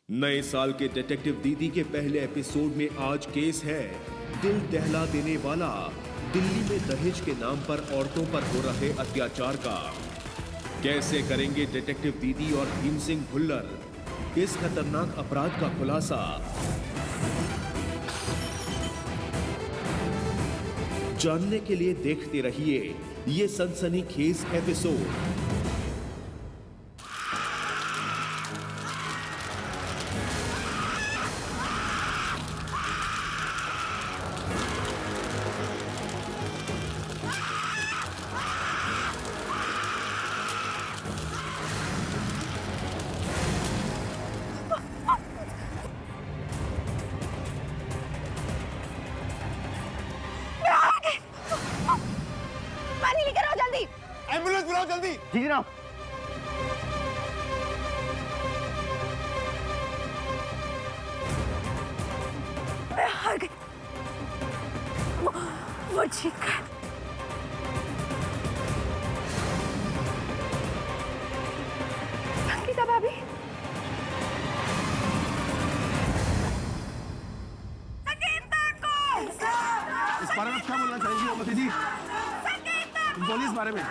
नए साल के डिटेक्टिव दीदी के पहले एपिसोड में आज केस है दिल दहला देने वाला, दिल्ली में दहेज के नाम पर औरतों पर हो रहे अत्याचार का। कैसे करेंगे डिटेक्टिव दीदी और भीम सिंह भुल्लर इस खतरनाक अपराध का खुलासा? जानने के लिए देखते रहिए ये सनसनीखेज एपिसोड। एम्बुलेंस बुलाओ जल्दी। जी जनाब। मैं हार गई। वो जीत गए। संगीता भाभी, संगीता को इस बारे में क्या बोलना चाहेंगी ओमती जी? बोलिए इस बारे में।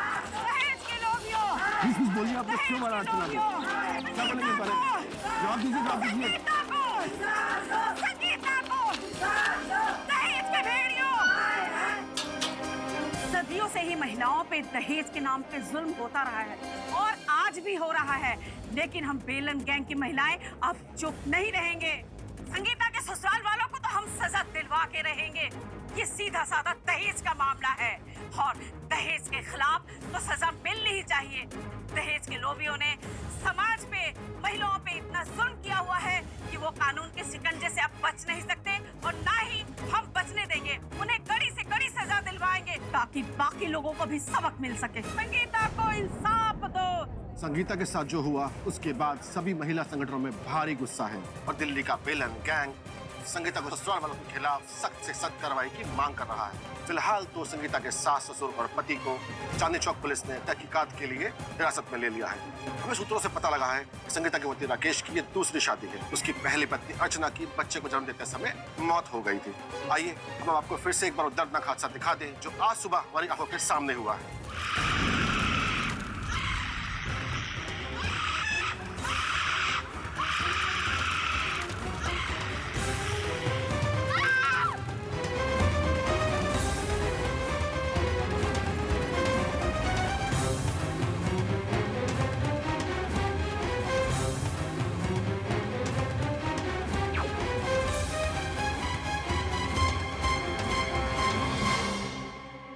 प्लीज बोलिए, आप लोग क्यों मारा अर्चना को? क्या बोलेंगे इस बारे में? जवाब दीजिए, जवाब दीजिए। सदियों से ही महिलाओं पे दहेज के नाम पे जुल्म होता रहा है और आज भी हो रहा है, लेकिन हम बेलन गैंग की महिलाएं अब चुप नहीं रहेंगे। संगीता के ससुराल वालों को तो हम सजा दिलवा के रहेंगे। ये सीधा साधा दहेज का मामला है और दहेज के खिलाफ तो सजा मिलनी ही चाहिए। दहेज के लोभियों ने समाज पे महिलाओं पे इतना जुल्म किया हुआ है कि वो कानून के शिकंजे से अब बच नहीं सकते और ना ही हम बचने देंगे। उन्हें कड़ी से कड़ी सजा दिलवाएंगे ताकि बाकी लोगों को भी सबक मिल सके। संगीता को इंसाफ दो। संगीता के साथ जो हुआ उसके बाद सभी महिला संगठनों में भारी गुस्सा है और दिल्ली का बेलन गैंग संगीता को ससुराल वालों के खिलाफ सख्त से सख्त कार्रवाई की मांग कर रहा है। फिलहाल तो संगीता के सास, ससुर और पति को चांदनी चौक पुलिस ने तहकीकात के लिए हिरासत में ले लिया है। हमें सूत्रों से पता लगा है कि संगीता के पति राकेश की ये दूसरी शादी है। उसकी पहली पत्नी अर्चना की बच्चे को जन्म देते समय मौत हो गई थी। आइए हम आपको फिर से एक बार दर्दनाक हादसा दिखा दें जो आज सुबह हमारी आंखों के सामने हुआ है।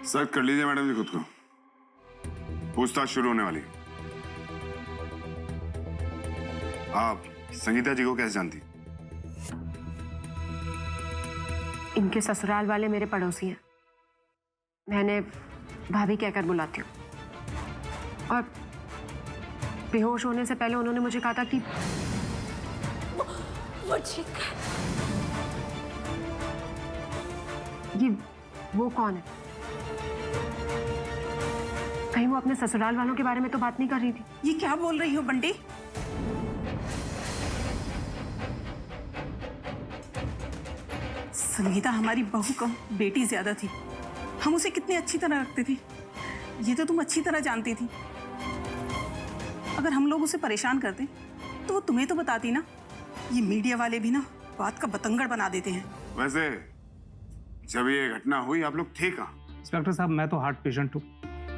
सर्च कर लीजिए मैडम जी खुद को, पूछताछ शुरू होने वाली। आप संगीता जी को कैसे जानती? इनके ससुराल वाले मेरे पड़ोसी हैं। मैंने भाभी कहकर बुलाती हूँ और बेहोश होने से पहले उन्होंने मुझे कहा था कि वो ठीक है। ये वो कौन है? कहीं वो अपने ससुराल वालों के बारे में तो बात नहीं कर रही थी? ये क्या बोल रही हो बंटी? संगीता हमारी बहू कम बेटी ज्यादा थी। हम उसे कितनी अच्छी तरह रखते थे, ये तो तुम अच्छी तरह जानती थी। अगर हम लोग उसे परेशान करते तो वो तुम्हें तो बताती ना। ये मीडिया वाले भी ना बात का बतंगड़ बना देते हैं। वैसे जब ये घटना हुई आप लोग थे कहाँ? इंस्पेक्टर साहब, मैं तो हार्ट पेशेंट हूँ।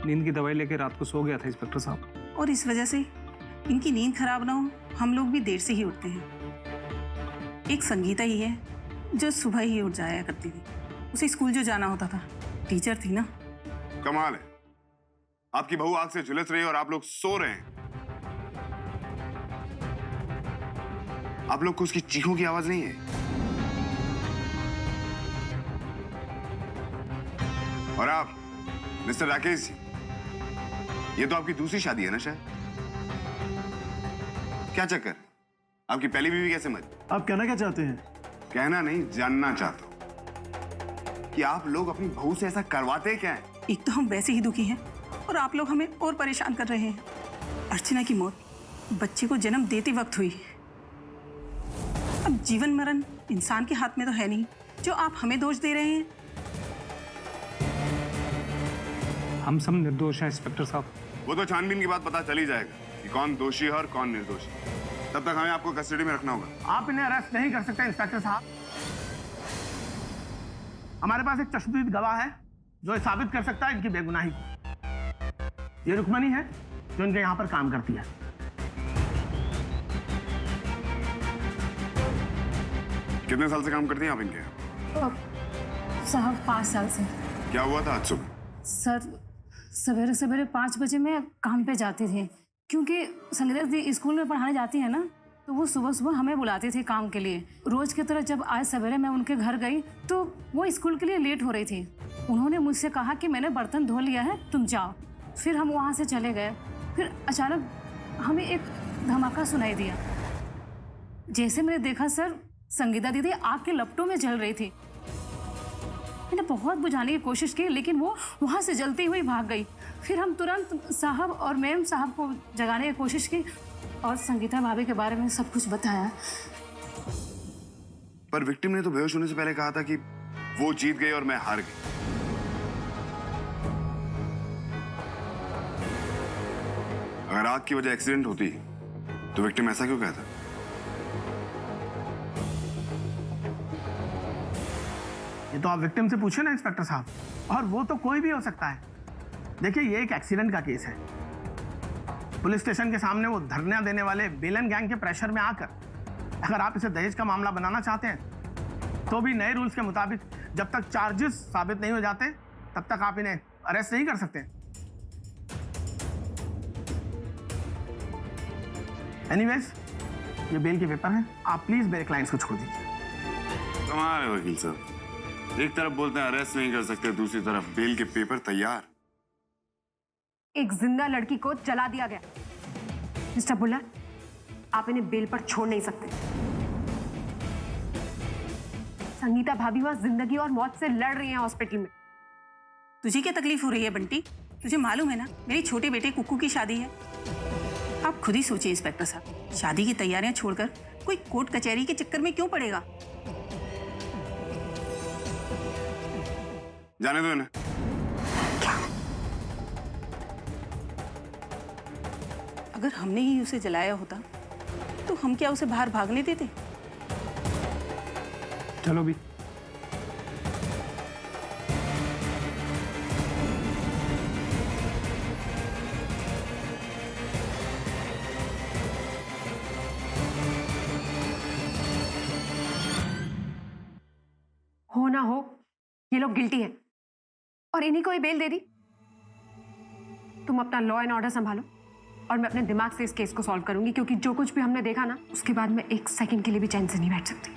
नींद की दवाई लेके रात को सो गया था इंस्पेक्टर साहब। और इस वजह से इनकी नींद खराब ना हो, हम लोग भी देर से ही उठते हैं। एक संगीता ही है जो सुबह ही उठ जाया करती थी। उसे स्कूल जो जाना होता था, टीचर थी ना। कमाल है, आपकी बहू आग से झुलस रही है और आप लोग सो रहे हैं। आप लोग को उसकी चीखों की आवाज नहीं है? और आप मिस्टर राकेश जी, ये तो आपकी दूसरी शादी है ना शायद? क्या चक्कर? आपकी पहली बीवी कैसे मरी? आप कहना क्या चाहते हैं? कहना नहीं, जानना चाहता हूं कि आप लोग अपनी बहू से ऐसा करवाते क्या हैं? एक तो हम वैसे ही दुखी हैं और आप लोग हमें और परेशान कर रहे हैं। अर्चना की मौत बच्चे को जन्म देते वक्त हुई। अब जीवन मरण इंसान के हाथ में तो है नहीं जो आप हमें दोष दे रहे हैं। हम सब निर्दोष हैं इंस्पेक्टर साहब। वो तो छानबीन के बाद पता चल ही जाएगा कि कौन दोषी है और कौन निर्दोष। तब तक हमें आपको कस्टडी में रखना होगा। आप इन्हें अरेस्ट नहीं कर सकते इंस्पेक्टर साहब। हमारे पास एक चश्मदीद गवाह है जो साबित कर सकता है इनकी बेगुनाही को। ये रुक्मणी है जो इनके यहाँ पर काम करती है। कितने साल से काम करती हैं आप इनके यहाँ? साहब 5 साल से। क्या हुआ था आज सुबह? सर सवेरे सवेरे 5 बजे मैं काम पे जाती थी, क्योंकि संगीता दी स्कूल में पढ़ाने जाती है ना, तो वो सुबह सुबह हमें बुलाते थे काम के लिए। रोज की तरह जब आज सवेरे मैं उनके घर गई तो वो स्कूल के लिए लेट हो रही थी। उन्होंने मुझसे कहा कि मैंने बर्तन धो लिया है, तुम जाओ। फिर हम वहाँ से चले गए। फिर अचानक हमें एक धमाका सुनाई दिया। जैसे मैंने देखा सर, संगीता दीदी आग के लपटों में जल रही थी। मैंने बहुत बुझाने की कोशिश की, लेकिन वो वहाँ से जलती हुई भाग गई। फिर हम तुरंत साहब और मैम साहब को जगाने की कोशिश की और संगीता भाभी के बारे में सब कुछ बताया। पर विक्टिम ने तो बेहोश होने से पहले कहा था कि वो जीत गई और मैं हार गई। अगर आग की वजह एक्सीडेंट होती तो विक्टिम ऐसा क्यों कहता? ये तो आप विक्टिम से पूछे ना इंस्पेक्टर साहब, और वो तो कोई भी हो सकता है। देखिए, ये एक एक्सीडेंट का केस है। पुलिस स्टेशन के सामने वो धरना देने वाले बेलन गैंग के प्रेशर में आकर अगर आप इसे दहेज का मामला बनाना चाहते हैं तो भी नए रूल्स के मुताबिक जब तक चार्जेस साबित नहीं हो जाते तब तक आप इन्हें अरेस्ट नहीं कर सकते। एनीवेज, ये बेल के पेपर हैं, आप प्लीज मेरे क्लाइंट्स को छोड़ दीजिए। कमाल है वकील साहब, एक तरफ बोलते हैं अरेस्ट नहीं कर सकते, दूसरी तरफ बेल के पेपर तैयार। एक जिंदा लड़की को जला दिया गया। मिस्टर बुल्लर, आप इन्हें बेल पर छोड़ नहीं सकते। संगीता भाभी वहां जिंदगी और मौत से लड़ रही हैं हॉस्पिटल में। तुझे क्या तकलीफ हो रही है बंटी? तुझे मालूम है ना मेरी छोटे बेटे कुक्कू की शादी है। आप खुद ही सोचिए इंस्पेक्टर साहब, शादी की तैयारियां छोड़कर कोई कोर्ट कचहरी के चक्कर में क्यों पड़ेगा? जाने दो इन्हें। अगर हमने ही उसे जलाया होता तो हम क्या उसे बाहर भागने देते? चलो भी। हो ना हो, ये लोग गिल्टी हैं और इन्हीं को ही बेल दे दी। तुम अपना लॉ एंड ऑर्डर संभालो और मैं अपने दिमाग से इस केस को सॉल्व करूंगी, क्योंकि जो कुछ भी हमने देखा ना, उसके बाद मैं एक सेकंड के लिए भी चैन से नहीं बैठ सकती।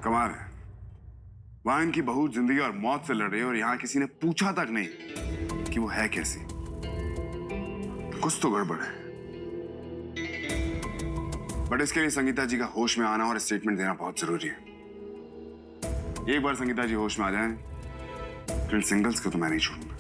कमाल है, वहां इनकी बहू जिंदगी और मौत से लड़ रही है और यहाँ किसी ने पूछा तक नहीं कि वो है कैसी। कुछ तो गड़बड़ है। बट इसके लिए संगीता जी का होश में आना और स्टेटमेंट देना बहुत जरूरी है। एक बार संगीता जी होश में आ जाएं, फिर सिंगल्स को तो मैं नहीं छोड़ूंगा।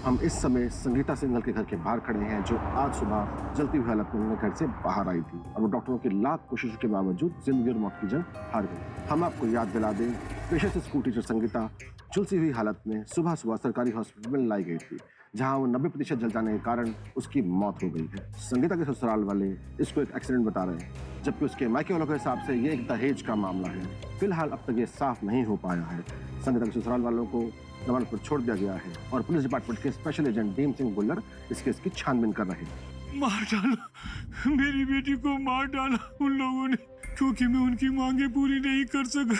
हम इस समय संगीता सिंघल के घर के बाहर खड़े हैं, जो आज सुबह जलती हुई हालत में उन्होंने घर से बाहर आई थी और वो डॉक्टरों की लाख कोशिशों के बावजूद जिंदगी और मौत की जंग हार गई। हम आपको याद दिला दें, पेशे से स्कूल टीचर संगीता झुलसी हुई हालत में सुबह सुबह सरकारी हॉस्पिटल में लाई गई थी, जहां वो 90% जल जाने के कारण उसकी मौत हो गई है। संगीता के ससुराल वाले इसको एक एक्सीडेंट बता रहे हैं, जबकि उसके मायके वालों के हिसाब से ये एक दहेज का मामला है। फिलहाल अब तक ये साफ नहीं हो पाया है। संगीता के ससुराल वालों को जमानत पर छोड़ दिया गया है और पुलिस डिपार्टमेंट के स्पेशल एजेंट भीम सिंह बुल्लर इस केस की छानबीन कर रहे हैं। मार डाला, मेरी बेटी को मार डाला उन लोगों ने, क्योंकि मैं उनकी मांगे पूरी नहीं कर सका।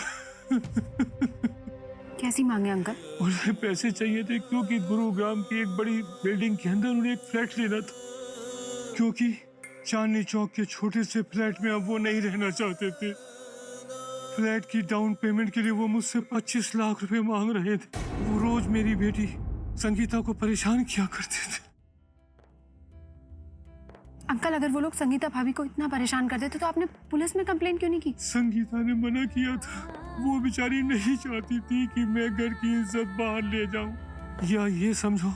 कैसी मांगे अंकल? उन्हें पैसे चाहिए थे, क्योंकि गुरुग्राम की एक बड़ी बिल्डिंग के अंदर उन्हें एक फ्लैट लेना था, क्योंकि चांदनी चौक के छोटे से फ्लैट में अब वो नहीं रहना चाहते थे। फ्लैट की डाउन पेमेंट के लिए वो मुझसे 25 लाख रुपए मांग रहे थे। वो रोज मेरी बेटी संगीता को परेशान किया करते थे। अंकल, अगर वो लोग संगीता भाभी को इतना परेशान कर देते तो आपने पुलिस में कंप्लेंट क्यों नहीं की? संगीता ने मना किया था। वो बेचारी नहीं चाहती थी कि मैं घर की इज्जत बाहर ले जाऊं, या ये समझो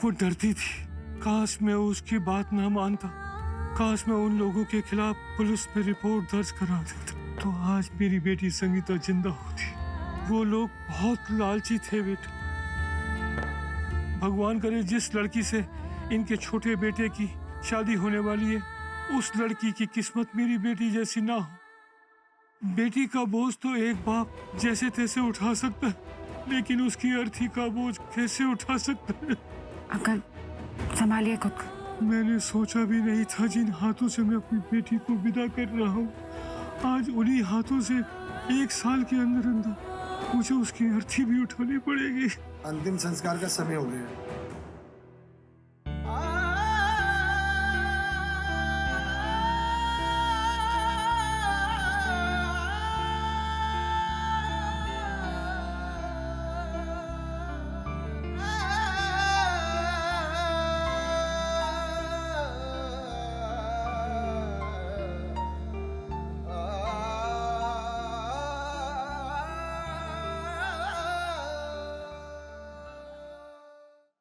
वो डरती थी। काश मैं उसकी बात ना मानता, काश मैं उन लोगों के खिलाफ पुलिस में रिपोर्ट दर्ज करा देता, तो आज मेरी बेटी संगीता जिंदा होती। वो लोग बहुत लालची थे बेटा। भगवान करे जिस लड़की से इनके छोटे बेटे की शादी होने वाली है, उस लड़की की किस्मत मेरी बेटी जैसी ना हो। बेटी का बोझ तो एक बाप जैसे तैसे उठा सकता है, लेकिन उसकी अर्थी का बोझ कैसे उठा सकता है? अंकल, संभालिए खुद को। मैंने सोचा भी नहीं था जिन हाथों से मैं अपनी बेटी को विदा कर रहा हूँ, आज उन्हीं हाथों से 1 साल के अंदर अंदर मुझे उसकी अर्थी भी उठानी पड़ेगी। अंतिम संस्कार का समय हो गया।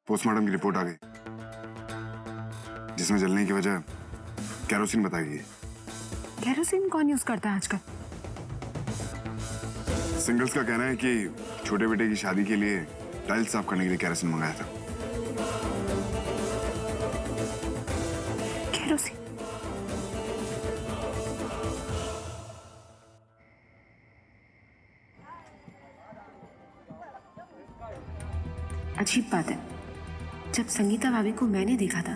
पोस्टमार्टम की रिपोर्ट आ गई, जिसमें जलने की वजह केरोसिन बताई गई। केरोसिन कौन यूज करता है आजकल? सिंगल्स का कहना है कि छोटे बेटे की शादी के लिए टाइल्स साफ करने के लिए केरोसिन मंगाया था। केरोसिन? अजीब बात है, जब संगीता भाभी को मैंने देखा था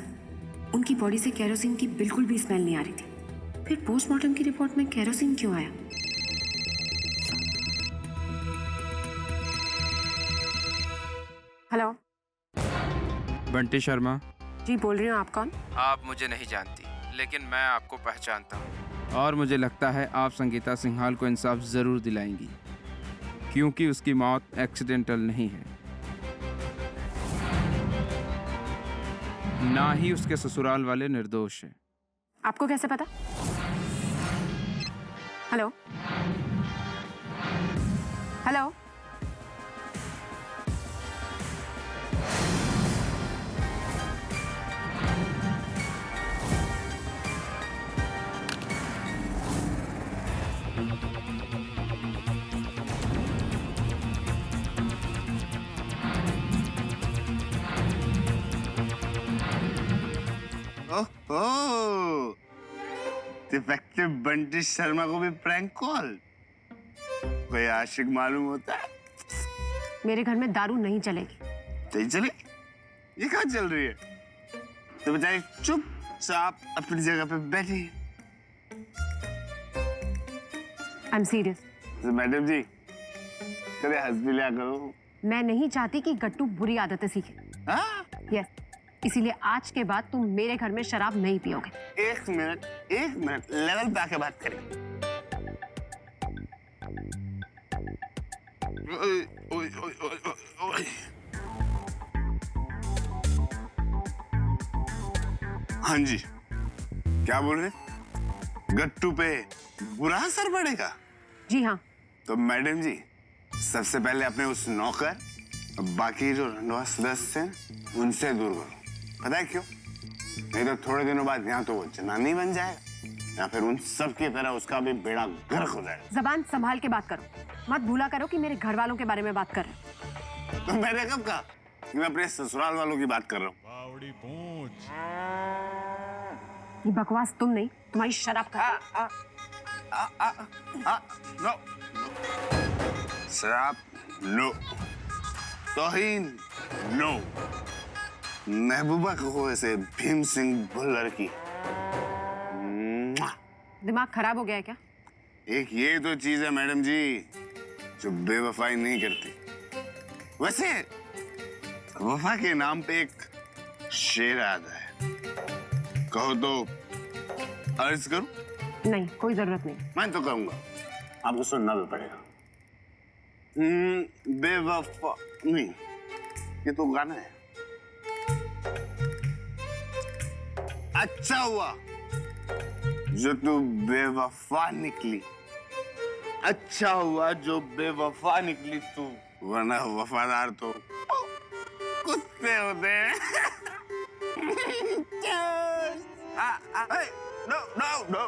उनकी बॉडी से केरोसिन की बिल्कुल भी स्मेल नहीं आ रही थी, फिर पोस्टमार्टम की रिपोर्ट में केरोसिन क्यों आया? हेलो, बंटी शर्मा। जी बोल रही हूँ, आप कौन? आप मुझे नहीं जानती, लेकिन मैं आपको पहचानता हूँ, और मुझे लगता है आप संगीता सिंघाल को इंसाफ जरूर दिलाएंगी, क्योंकि उसकी मौत एक्सीडेंटल नहीं है, ना ही उसके ससुराल वाले निर्दोष हैं। आपको कैसे पता? हेलो हेलो, ओह, डिफेक्टिव बंटी शर्मा को भी प्रैंक कॉल? कोई आशिक मालूम होता है? मेरे घर में दारू नहीं चलेगी। नहीं चले? ये कहाँ चल रही है? तो बेचारी चुपचाप अपनी जगह पे बैठी। I am serious. तो मैडम जी, कभी हंस भी लिया करो। मैं नहीं चाहती कि गट्टू बुरी आदतें सीखे। हाँ? यस, इसीलिए आज के बाद तुम मेरे घर में शराब नहीं पियोगे। एक मिनट, लेवल पे आके बात करें। ओए, ओए, ओए, ओए, ओए। हाँ जी, क्या बोल रहे? गट्टू पे बुरा असर पड़ेगा? जी हाँ। तो मैडम जी, सबसे पहले अपने उस नौकर और बाकी जो रंडवा सदस्य हैं उनसे दूर करो। पता है क्यों? नहीं तो थोड़े दिनों बाद यहाँ तो वो जनानी बन जाएगा, या फिर उन सब की तरह उसका भी बेड़ा गर्क हो जाएगा। जबान संभाल के बात करो, मत भूला करो कि मेरे घर वालों के बारे में बात कर रहे हो। तो मैंने कब कहा कि मैं अपने ससुराल वालों की बात कर रहा हूँ? ये बकवास तुम नहीं, तुम्हारी शराब का। नो, शराब नो, तौहीन नो, महबूबा को ऐसे भीम सिंह भुल्लर की। दिमाग खराब हो गया है क्या? एक ये तो चीज है मैडम जी जो बेवफाई नहीं करती। वैसे वफा के नाम पे एक शेर आता है, कहो तो अर्ज करूं? नहीं, कोई जरूरत नहीं। मैं तो कहूंगा, आपको सुनना भी पड़ेगा। बेवफा नहीं, ये तो गाना है। अच्छा हुआ जो तू बेवफा निकली। अच्छा हुआ जो बेवफा निकली तू, वरना वफादार तो कुत्ते होते हैं। No no no.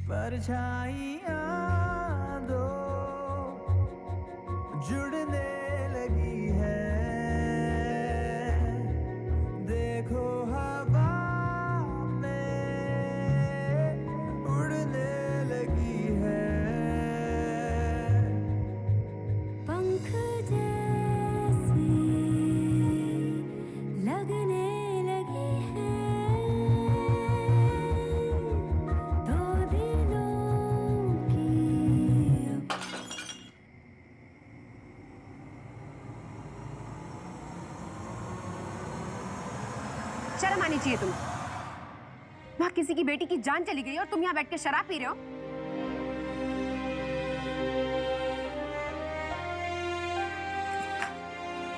परछाइयाँ दो जुड़ने लगी है, देखो हवा में उड़ने लगी है। पंख जैसी लगने लगी है, दो दिलों की शर्म आनी चाहिए तुम्हें। वहां किसी की बेटी की जान चली गई और तुम यहाँ बैठ के शराब पी रहे हो।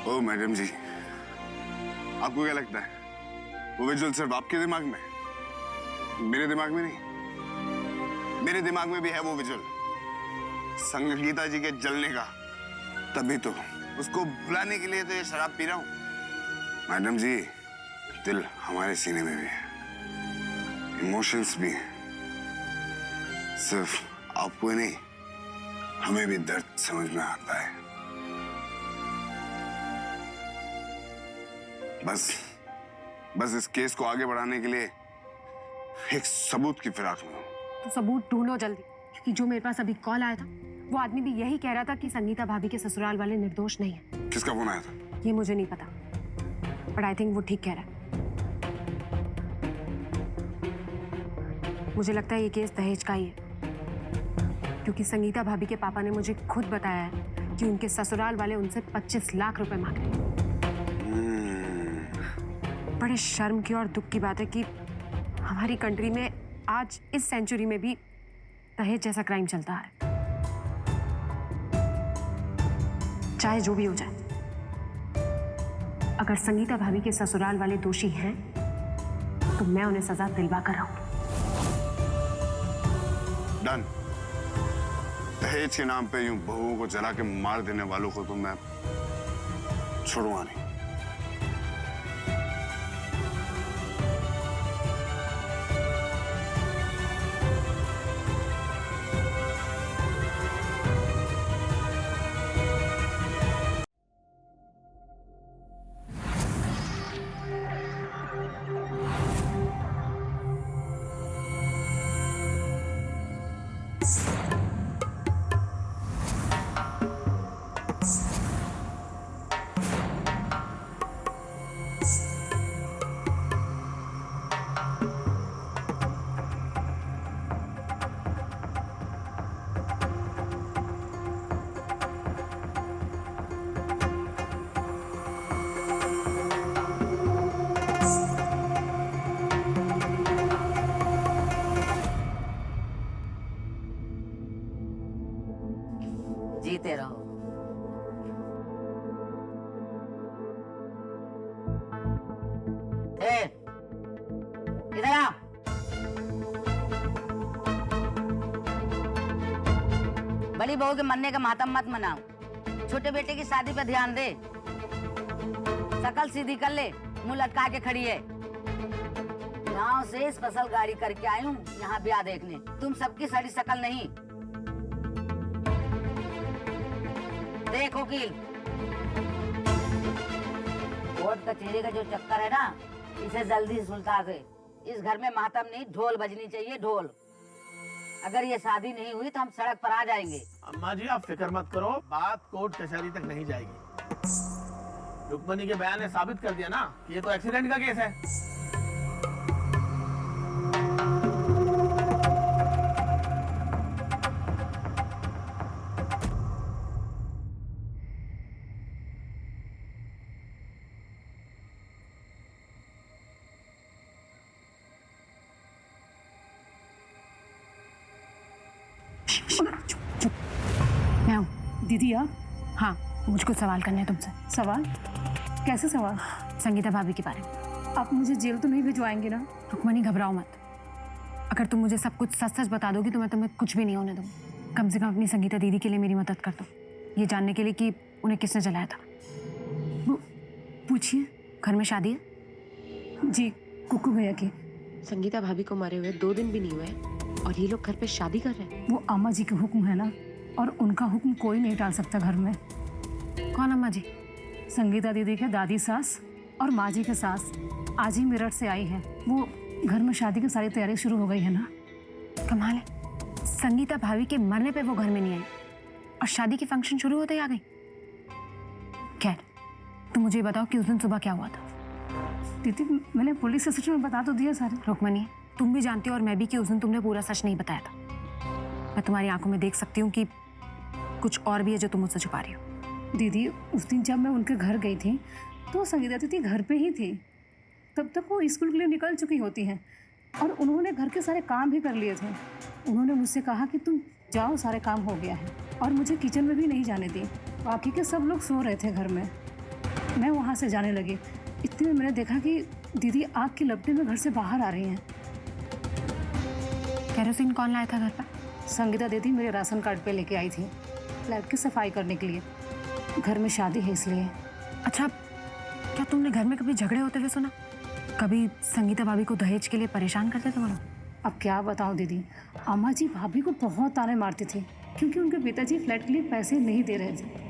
ओ मैडम जी, आपको क्या लगता है वो विजुअल सिर्फ आपके दिमाग में, मेरे दिमाग में नहीं? मेरे दिमाग में भी है वो विजुअल, संगीता जी के जलने का। तभी तो उसको बुलाने के लिए तो ये शराब पी रहा हूं। मैडम जी, दिल हमारे सीने में भी है, इमोशंस भी हैं। सिर्फ आपको ही नहीं, हमें भी दर्द समझ में आता है। बस इस केस को आगे बढ़ाने के लिए एक सबूत की फिराक में हूं। तो सबूत ढूंढो जल्दी, क्योंकि जो मेरे पास अभी कॉल आया था वो आदमी भी यही कह रहा था कि संगीता भाभी के ससुराल वाले निर्दोष नहीं है। किसका फोन आया था? ये मुझे नहीं पता, बट आई थिंक वो ठीक कह रहा है। मुझे लगता है ये केस दहेज का ही है, क्योंकि संगीता भाभी के पापा ने मुझे खुद बताया है कि उनके ससुराल वाले उनसे 25 लाख रुपए मांगे। बड़े शर्म की और दुख की बात है कि हमारी कंट्री में आज इस सेंचुरी में भी दहेज जैसा क्राइम चलता है। चाहे जो भी हो जाए, अगर संगीता भाभी के ससुराल वाले दोषी हैं तो मैं उन्हें सजा दिलवा कर रहूंगी। डन। दहेज के नाम पे यूं बहुओं को जला के मार देने वालों को तो मैं छोड़ूंगा नहीं। जीते रहो। इधर आ। बड़ी बहू के मरने का मातम मत मनाओ, छोटे बेटे की शादी पे ध्यान दे। शकल सीधी कर ले, मुंह लटका के खड़ी है। गांव से स्पेशल गाड़ी करके आई हूँ यहाँ ब्याह देखने, तुम सबकी सड़ी शकल नहीं। देख वकील, कोर्ट कचहरी का जो चक्कर है ना, इसे जल्दी सुलझा दे। इस घर में मातम नहीं, ढोल बजनी चाहिए, ढोल। अगर ये शादी नहीं हुई तो हम सड़क पर आ जाएंगे। अम्मा जी आप फिक्र मत करो, बात कोर्ट कचहरी तक नहीं जाएगी। रुक्मणी के बयान ने साबित कर दिया ना कि ये तो एक्सीडेंट का केस है। चुप। मैं हूँ दीदी। आप? हाँ, मुझको सवाल करने हैं तुमसे। सवाल? कैसे सवाल? संगीता भाभी के बारे में। आप मुझे जेल तो नहीं भिजवाएंगे ना? रुक्मणी घबराओ मत। अगर तुम मुझे सब कुछ सच सच बता दोगी तो मैं तुम्हें कुछ भी नहीं होने दूँगी। कम से कम अपनी संगीता दीदी के लिए मेरी मदद कर दो, ये जानने के लिए कि उन्हें किसने जलाया था। पूछिए। घर में शादी है? जी, कुकू भैया की। संगीता भाभी को मरे हुए 2 दिन भी नहीं हुए और ये लोग घर पे शादी कर रहे हैं। वो अम्मा जी के हुक्म है ना, और उनका हुक्म कोई नहीं टाल सकता घर में। कौन अम्मा जी? संगीता दीदी के दादी सास और माँ जी के सास आज ही मेरठ से आई है। वो घर में शादी की सारी तैयारी शुरू हो गई है ना। कमाल है, संगीता भाभी के मरने पे वो घर में नहीं आई और शादी की फंक्शन शुरू होते ही आ गई। खैर, तुम मुझे बताओ कि उस दिन सुबह क्या हुआ था। दीदी, मैंने पुलिस से सच में बता तो दिया सारे। रुक्मणी, तुम भी जानती हो और मैं भी कि उस दिन तुमने पूरा सच नहीं बताया था। मैं तुम्हारी आंखों में देख सकती हूँ कि कुछ और भी है जो तुम मुझसे छुपा रही हो। दीदी, उस दिन जब मैं उनके घर गई थी तो संगीता दीदी घर पे ही थी। तब तक वो स्कूल के लिए निकल चुकी होती हैं और उन्होंने घर के सारे काम भी कर लिए थे। उन्होंने मुझसे कहा कि तुम जाओ, सारे काम हो गया है, और मुझे किचन में भी नहीं जाने दी। बाकी के सब लोग सो रहे थे घर में। मैं वहाँ से जाने लगी। इतने में मैंने देखा कि दीदी आग की लपटें में घर से बाहर आ रही हैं। केरोसिन कौन लाया था घर पर? संगीता दीदी मेरे राशन कार्ड पे लेके आई थी, फ्लैट की सफाई करने के लिए। घर में शादी है इसलिए। अच्छा, क्या तुमने घर में कभी झगड़े होते हुए सुना? कभी संगीता भाभी को दहेज के लिए परेशान करते थे वो लोग? अब क्या बताऊं दीदी, अम्मा जी भाभी को बहुत ताने मारती थी क्योंकि उनके पिताजी फ्लैट के लिए पैसे नहीं दे रहे थे।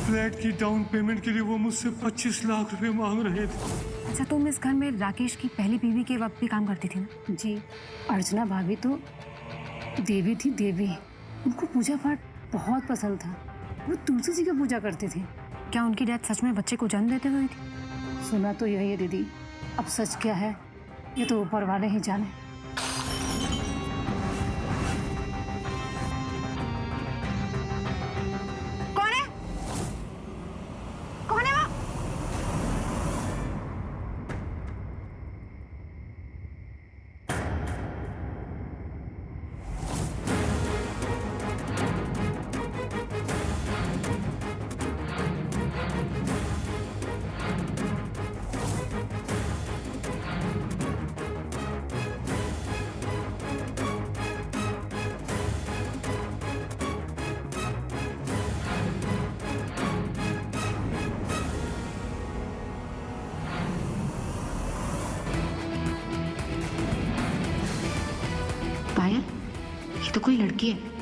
फ्लैट की डाउन पेमेंट के लिए वो मुझसे 25 लाख रुपए मांग रहे थे। अच्छा, तुम इस घर में राकेश की पहली बीवी के वक्त भी काम करती थी ना? जी, अर्चना भाभी तो देवी थी, देवी। उनको पूजा पाठ बहुत पसंद था। वो तुलसी जी की पूजा करती थी। क्या उनकी डेथ सच में बच्चे को जन्म देते हुए थी? सुना तो यही है दीदी, अब सच क्या है ये तो ऊपर वाले ही जाने। कौन है? कौन है वो? पायल, ये तो कोई लड़की है।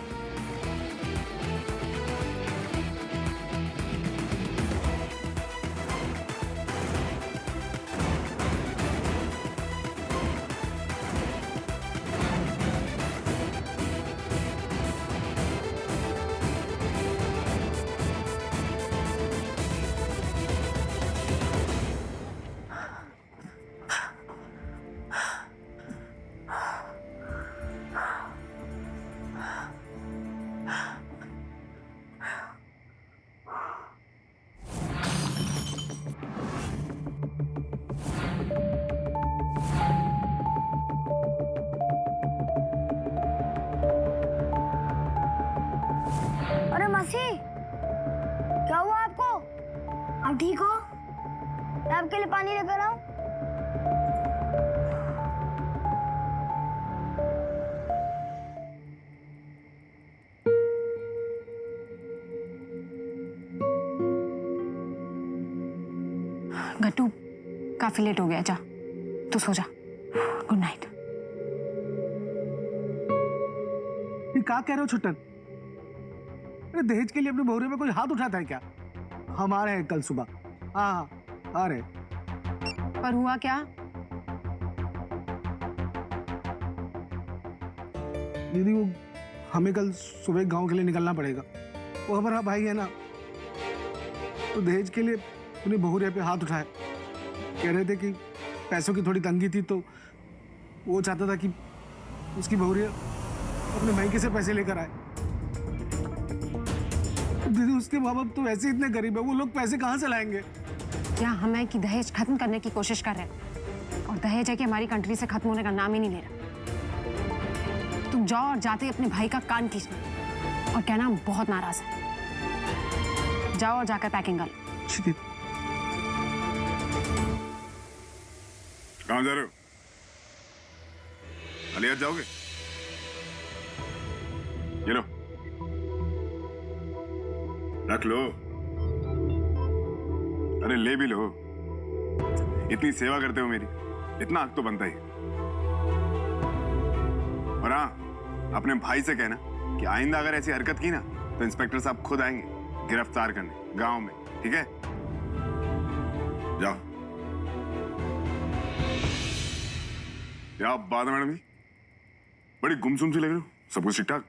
अरे मासी, क्या हुआ आपको? आप ठीक हो? मैं आपके लिए पानी लेकर आऊं? गट्टू, काफी लेट हो गया, जा तू सो जा। Good night. ये क्या कह रहे हो छुट्टन? अरे दहेज के लिए अपने बहुरे में कोई हाथ उठाता है क्या? हम आ रहे हैं कल सुबह। हाँ, आ रहे। पर हुआ क्या? दीदी, वो हमें कल सुबह गांव के लिए निकलना पड़ेगा। वो हमारा भाई है ना, तो दहेज के लिए उन्हें बहुरे पे हाथ उठाए। कह रहे थे कि पैसों की थोड़ी तंगी थी तो वो चाहता था कि उसकी बहुरिया अपने भाई से पैसे लेकर आए। दीदी, उसके माँ बाप तो वैसे इतने गरीब है, वो लोग पैसे कहाँ से लाएंगे? क्या हमें कि दहेज खत्म करने की कोशिश कर रहे हैं, और दहेज है कि हमारी कंट्री से खत्म होने का नाम ही नहीं ले रहा। तुम तुम जाओ और जाते ही अपने भाई का कान खींचना और कहना हम बहुत नाराज हैं। जाओ और जाकर पैकिंग कर लो। कहाँ जा रहे हो? अलियाद जाओगे? ये लो, रख लो। अरे ले भी लो, इतनी सेवा करते हो मेरी, इतना हक तो बनता ही। और हाँ, अपने भाई से कहना कि आइंदा अगर ऐसी हरकत की ना तो इंस्पेक्टर साहब खुद आएंगे गिरफ्तार करने गांव में, ठीक है? जाओ। क्या बात है मैडम जी, बड़ी गुमसुम सी लग रही हो। सब कुछ ठीक ठाक?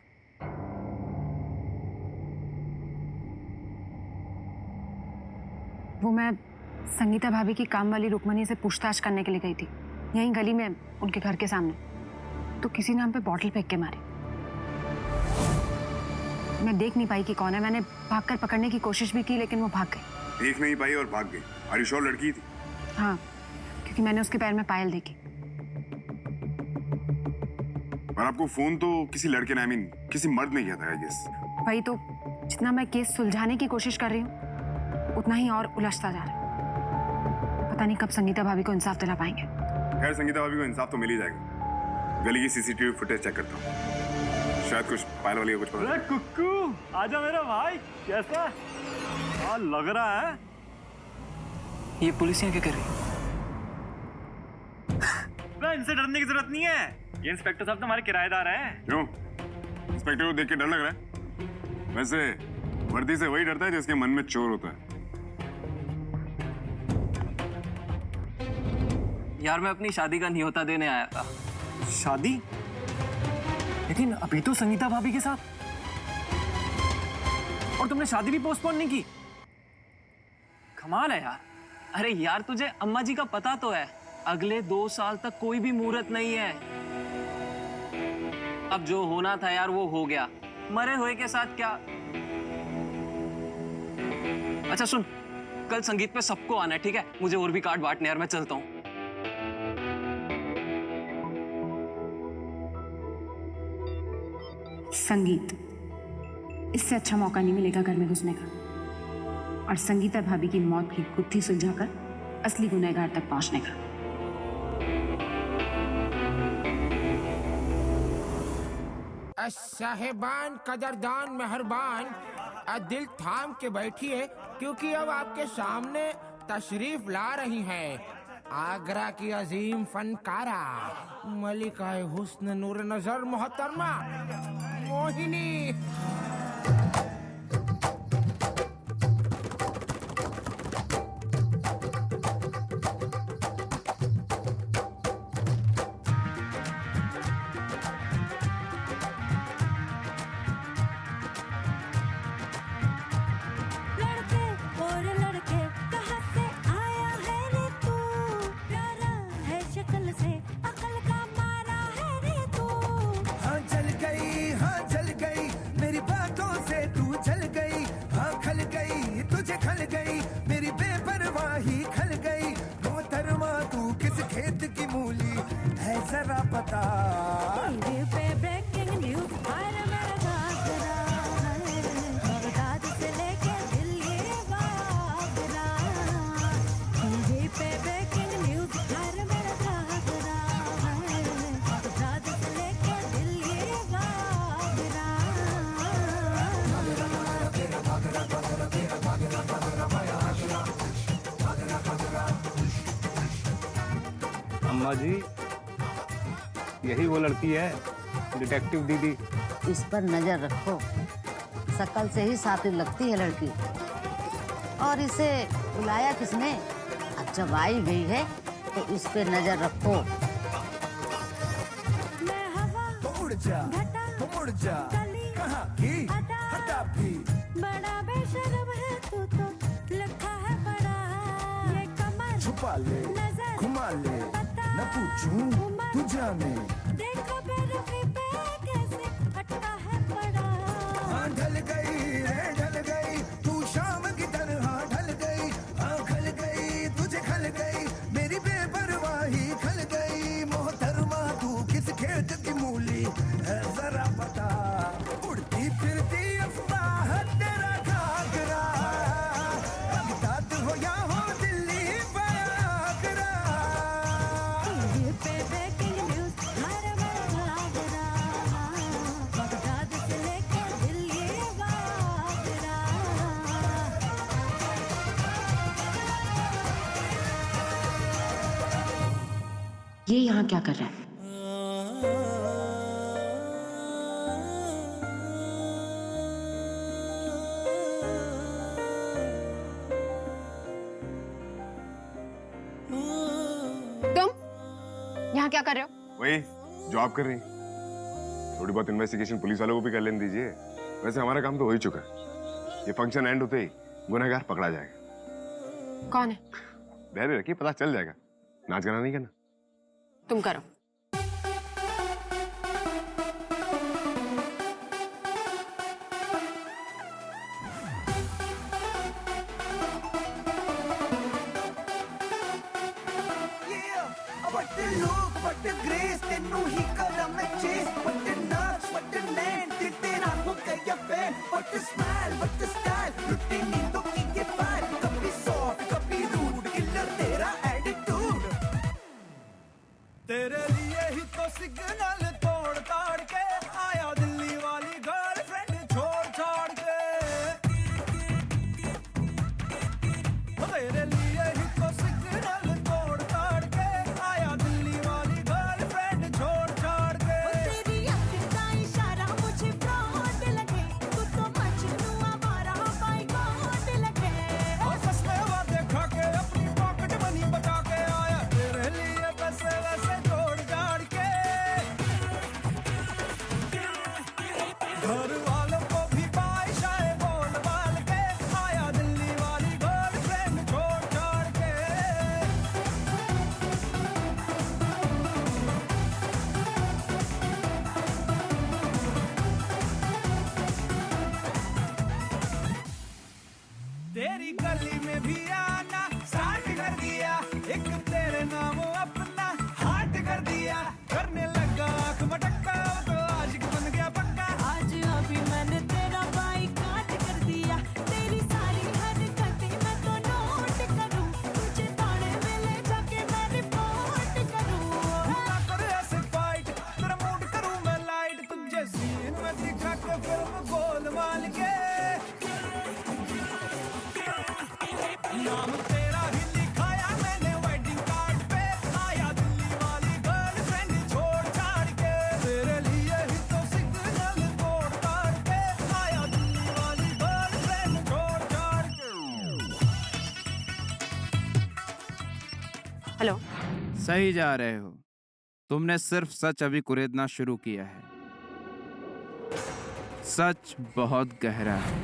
वो मैं संगीता भाभी की काम वाली रुक्मणी से पूछताछ करने के लिए गई थी, यहीं गली में उनके घर के सामने। तो किसी ने हम पे बॉटल फेंक के मारी। मैं देख नहीं पाई कि कौन है। मैंने भागकर पकड़ने की कोशिश भी की लेकिन वो भाग गई। देख नहीं पाई और भाग गई। आर यू श्योर लड़की थी? हाँ, क्योंकि मैंने उसके पैर में पायल देखी। और आपको फोन तो किसी लड़के ने, आई मीन किसी मर्द ने किया था आई गेस। वही तो, जितना मैं केस सुलझाने की कोशिश कर रही हूँ उतना ही और उलझता जा रहा है। पता नहीं कब संगीता भाभी को इंसाफ दिला पाएंगे। खैर संगीता भाभी को इंसाफ तो मिल ही जाएगा। गली की सीसीटीवी फुटेज चेक करता हूँ, शायद कुछ पायल वाली का कुछ पता। अरे कुक्कू, आजा मेरा भाई, कैसा लग रहा है? ये पुलिस यहाँ क्या कर रही है? इनसे डरने की जरूरत नहीं है, ये इंस्पेक्टर साहब तो हमारे किराएदार हैं। क्यों? इंस्पेक्टर को देख के डर लग रहा है? वैसे वर्दी से वही डरता है जिसके मन में चोर होता है। यार मैं अपनी शादी का न्योता देने आया था। शादी? लेकिन अभी तो संगीता भाभी के साथ, और तुमने शादी भी पोस्टपोन नहीं की। कमाल है यार। अरे यार तुझे अम्मा जी का पता तो है, अगले 2 साल तक कोई भी मुहूर्त नहीं है। अब जो होना था यार वो हो गया, मरे हुए के साथ क्या। अच्छा सुन, कल संगीत पे सबको आना है, ठीक है? मुझे और भी कार्ड बांटने यार, मैं चलता हूँ। संगीत, इससे अच्छा मौका नहीं मिलेगा घर में घुसने का और संगीता भाभी की मौत की गुत्थी सुलझाकर असली गुनहगार तक पहुंचने का। साहिबान, कदरदान, मेहरबान, दिल थाम के बैठिए क्योंकि अब आपके सामने तशरीफ ला रही हैं आगरा की अजीम फनकारा मलिकाए हुस्न नूर नजर मोहतरमा मोहिनी। जरा बता टीवी पे ब्रेकिंग न्यूज हर मेरा बगदाद से लेके दिल्ली आगरा। टीवी पे ब्रेकिंग न्यूज हर मेरा बगदाद से लेके दिल्ली आगरा। अम्मा जी, यही वो लड़की है, डिटेक्टिव दीदी। इस पर नजर रखो, शकल से ही साथी लगती है लड़की। और इसे बुलाया किसने? अब जब आई गई है तो इस पे नजर रखो। उड़ जा, उड़ जा, कहाँ की हटा भी। बड़ा बेशर्म है तू तो, लगता है बड़ा। ये कमर छुपा ले, घुमा ले, न पूछूं तू जाने। देखो बेरुखी पे कैसे हटता है बड़ा। हाँ ढल गई रे ढल गई, तू शाम की तरह ढल गई। हाँ खल गई तुझे खल गई, मेरी बेपरवाही खल गई। मोहतरमा तू किस खेत की मूली है जरा ये यहाँ क्या कर रहा है? तुम यहाँ क्या कर रहे हो? वही जो आप कर रही। थोड़ी बहुत इन्वेस्टिगेशन पुलिस वालों को भी कर लेने दीजिए। वैसे हमारा काम तो हो ही चुका है। ये फंक्शन एंड होते ही गुनहगार पकड़ा जाएगा। कौन है? धैर्य रखिए, पता चल जाएगा। नाच गाना नहीं करना। तुम करो। तेरे लिए ही तो सिग्नल तोड़ ताड़ के आया दिल्ली वाली गर्लफ्रेंड छोड़ छाड़ के। तेरे लिए ही तो सिग्नल तोड़ ताड़ के आया दिल्ली वाली गर्लफ्रेंड छोड़ छाड़ के। तेरी अखियों का इशारा मुझे फ्रॉड लगे, तू तो मजनू आवारा बाइकॉट लगे। और सस्ते वादे खा के अपनी पॉकेट मनी बचा के आया तेरे लिए पैसे वैसे घर वालों को भी बाइशाए बोल बाल के आया दिल्ली वाली गर्लफ्रेंड छोड़ छाड़ के। तेरी गली में भी आना स्टार्ट कर दिया, एक तेरे नाम अपना हार्ट कर दिया। करने लगा आंख मटक्का तो आशिक बन गया पक्का। आज अभी मैंने तेरा बाइकॉट कर दिया, तेरी सारी हरकतें मैं तो नोट करूं, तुझे थाने में ले जाके मैं रिपोर्ट करूं। कर ऐसे फाइट तेरा मूड करूं मैं लाइट, तुझे सीन में दिखा के फिल्म गोलमाल के। नाम तेरा ही लिखाया मैंने वेडिंग कार्ड पे, आया दिल्ली वाली गर्लफ्रेंड छोड़ छाड़ के। तेरे लिए ही तो सिग्नल तोड़ ताड़ के आया दिल्ली वाली गर्लफ्रेंड छोड़ छाड़ के। हेलो। सही जा रहे हो। तुमने सिर्फ सच अभी कुरेदना शुरू किया है। सच बहुत गहरा है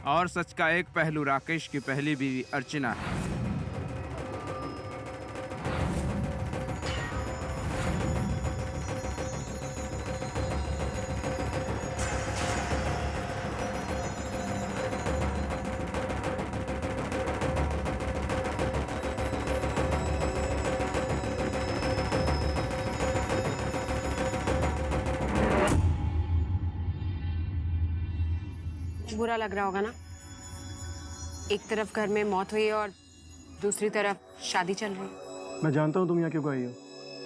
और सच का एक पहलू राकेश की पहली बीवी अर्चना है। बुरा लग रहा होगा ना? एक तरफ घर में मौत हुई और दूसरी तरफ शादी चल रही। मैं जानता हूँ तुम यहाँ क्यों आई हो।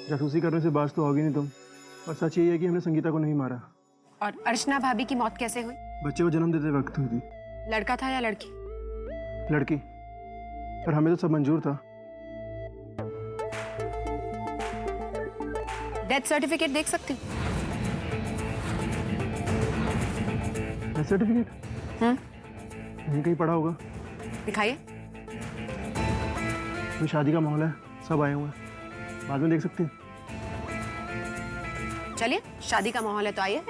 जासूसी करने से बाज तो होगी नहीं तुम। और सच यही है कि हमने संगीता को नहीं मारा। और अर्चना भाभी की मौत कैसे हुई? बच्चे को जन्म देते वक्त हुई थी। लड़का था या लड़की? लड़की। पर हमें तो सब मंजूर था। डेथ सर्टिफिकेट देख सकती हूँ? Death certificate? यहीं कहीं पड़ा होगा। दिखाइए। तो शादी का माहौल है, सब आए हुए हैं, बाद में देख सकते हैं। चलिए, शादी का माहौल है तो आइए।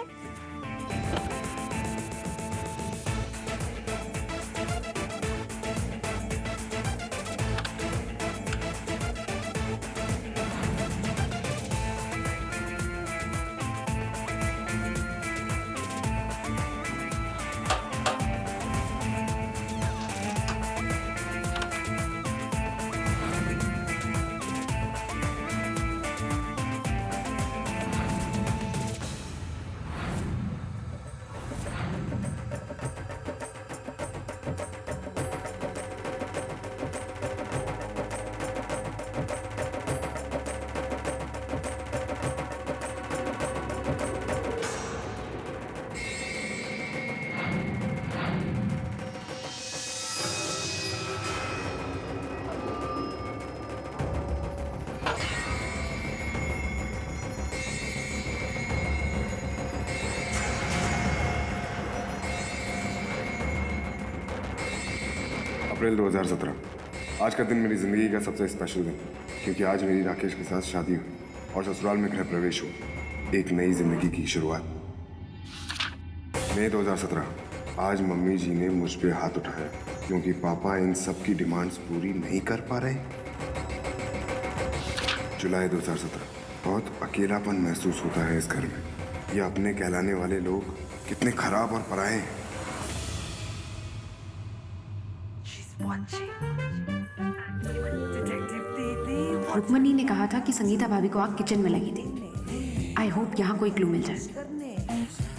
अप्रैल 2017। आज का दिन मेरी ज़िंदगी का सबसे स्पेशल दिन, क्योंकि आज मेरी राकेश के साथ शादी हुई और ससुराल में गृह प्रवेश हुआ, एक नई जिंदगी की शुरुआत। मई 2017। आज मम्मी जी ने मुझ पे हाथ उठाया क्योंकि पापा इन सब की डिमांड्स पूरी नहीं कर पा रहे। जुलाई 2017। बहुत अकेलापन महसूस होता है इस घर में। ये अपने कहलाने वाले लोग कितने खराब और पराये हैं। रुक्मणी ने कहा था कि संगीता भाभी को आग किचन में लगी थी। आई होप यहाँ कोई क्लू मिल जाए।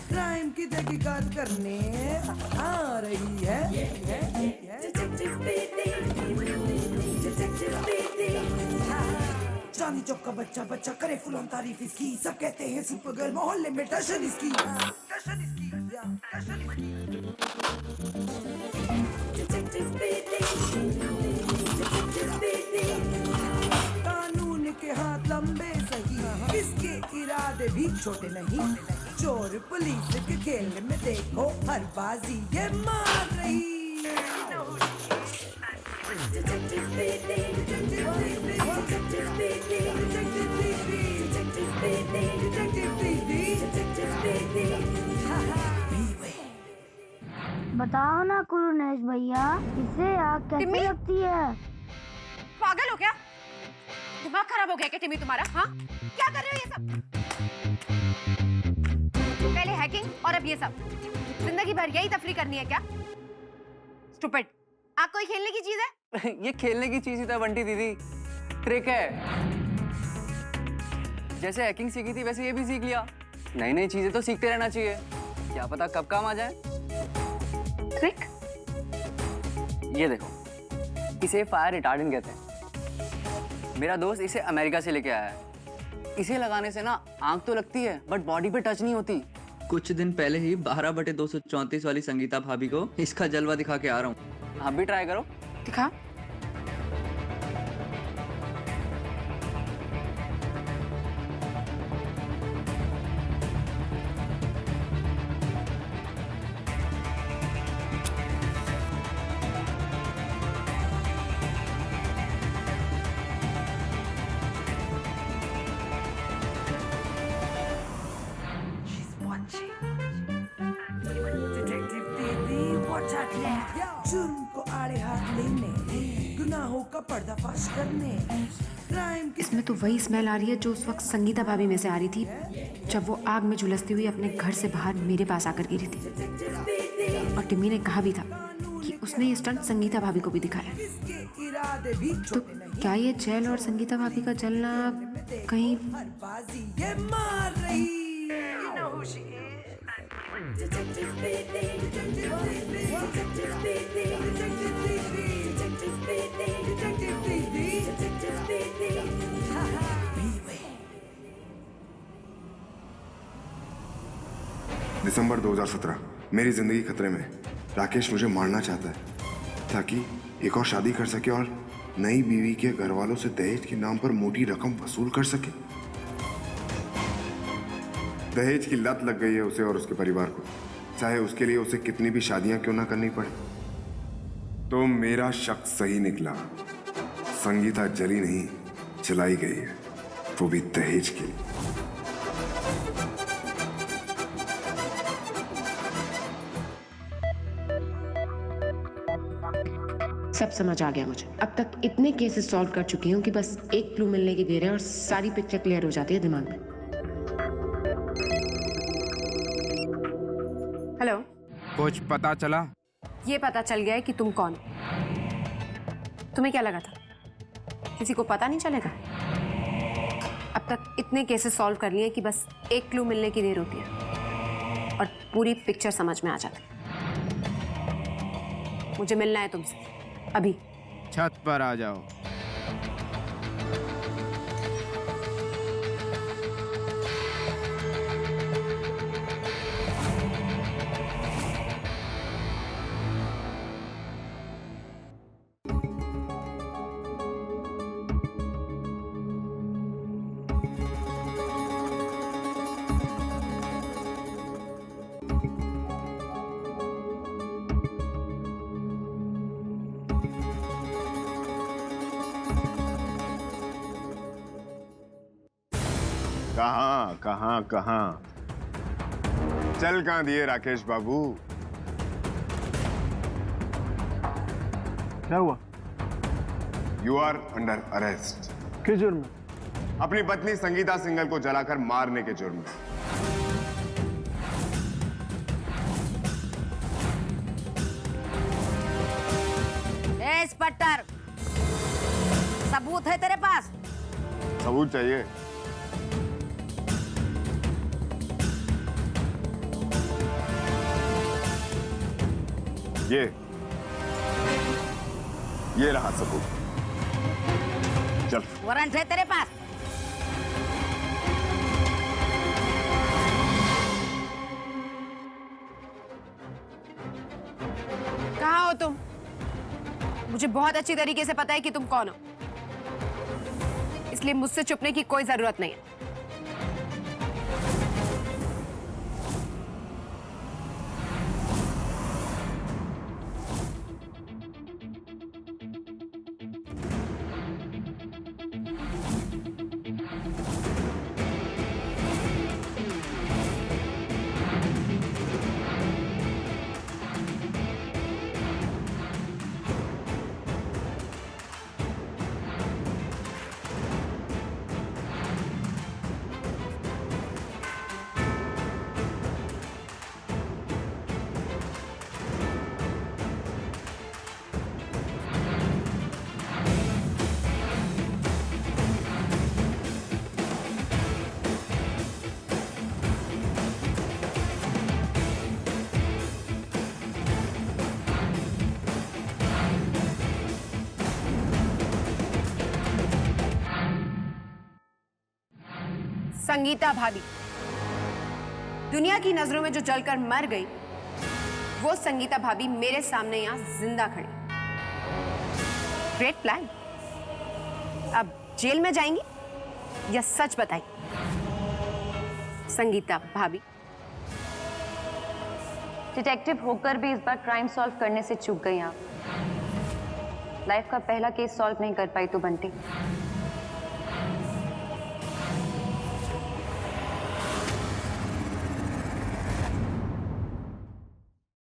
क्राइम की तहकीकात करने आ रही है। चांदी चौक का बच्चा बच्चा करे फुल ऑन तारीफ इसकी, सब कहते हैं सुपर गर्ल, मोहल्ले में टशन इसकी। कानून के हाथ लंबे सही, किसके इरादे भी छोटे नहीं। चोर पुलिस के खेल में देखो हर बाजी ये मार रही। बताओ ना कुरुनेश भैया, इसे आग कैसे लगती है? पागल हो क्या? दिमाग खराब हो गया क्या टिम्मी तुम्हारा? हाँ, क्या कर रहे हो ये सब? पहले हैकिंग और अब ये सब। जिंदगी भर यही तफरी करनी है क्या? स्टूपिड। आग कोई खेलने की चीज है? ये खेलने की चीज ही था बंटी दीदी, ट्रिक है। जैसे हैकिंग सीखी थी वैसे ये भी सीख लिया। नई नई चीजें तो सीखते रहना चाहिए, क्या पता कब काम आ जाए। ट्रिक? ये देखो, इसे फायर रिटार्डेंट कहते हैं। मेरा दोस्त इसे अमेरिका से लेके आया है। इसे लगाने से ना आंख तो लगती है बट बॉडी पे टच नहीं होती। कुछ दिन पहले ही 12/234 वाली संगीता भाभी को इसका जलवा दिखा के आ रहा हूँ। आप भी ट्राई करो। दिखा। जुर्म को आड़े हाथ लेने, गुनाहों का पर्दाफाश करने, क्राइम की। इसमें तो वही स्मेल आ रही है जो उस वक्त संगीता भाभी में से आ रही थी, जब वो आग में झुलसती हुई अपने घर से बाहर मेरे पास आकर गिरी थी। और टिम्मी ने कहा भी था कि उसने ये स्टंट संगीता भाभी को भी दिखाया। तो क्या ये जेल और संगीता भाभी का जलना कहीं? ये मार रही। दिसंबर 2017। मेरी जिंदगी खतरे में। राकेश मुझे मारना चाहता है ताकि एक और शादी कर सके और नई बीवी के घर वालों से दहेज के नाम पर मोटी रकम वसूल कर सके। दहेज की लत लग गई है उसे और उसके परिवार को, चाहे उसके लिए उसे कितनी भी शादियां क्यों ना करनी पड़े। तो मेरा शक सही निकला। संगीता जली नहीं, जलाई गई है, वो भी दहेज के लिए। सब समझ आ गया मुझे। अब तक इतने केसेस सॉल्व कर चुकी हूँ कि बस एक क्लू मिलने की देर है और सारी पिक्चर क्लियर हो जाती है दिमाग में। हेलो। कुछ पता चला? ये पता चल गया है कि तुम कौन। तुम्हें क्या लगा था किसी को पता नहीं चलेगा? अब तक इतने केसेस सॉल्व कर लिए कि बस एक क्लू मिलने की देर होती है और पूरी पिक्चर समझ में आ जाती है। मुझे मिलना है तुमसे अभी। छत पर आ जाओ। कहाँ कहाँ कहाँ? चल कहाँ दिए राकेश बाबू? क्या हुआ? You are under arrest. किस जुर्म में? अपनी पत्नी संगीता सिंघल को जलाकर मारने के जुर्म में। इंस्पेक्टर, सबूत है तेरे पास? सबूत चाहिए? ये रहा सबूत। चल। वारंट है तेरे पास? कहाँ हो तुम? मुझे बहुत अच्छी तरीके से पता है कि तुम कौन हो, इसलिए मुझसे छुपने की कोई जरूरत नहीं है। संगीता भाभी दुनिया की नजरों में जो जलकर मर गई, वो संगीता भाभी मेरे सामने यहां जिंदा खड़ी। Great plan. अब जेल में जाएंगी या सच बताएंगी? संगीता भाभी, डिटेक्टिव होकर भी इस बार क्राइम सॉल्व करने से चूक गई आप। लाइफ का पहला केस सॉल्व नहीं कर पाई तो बंटी।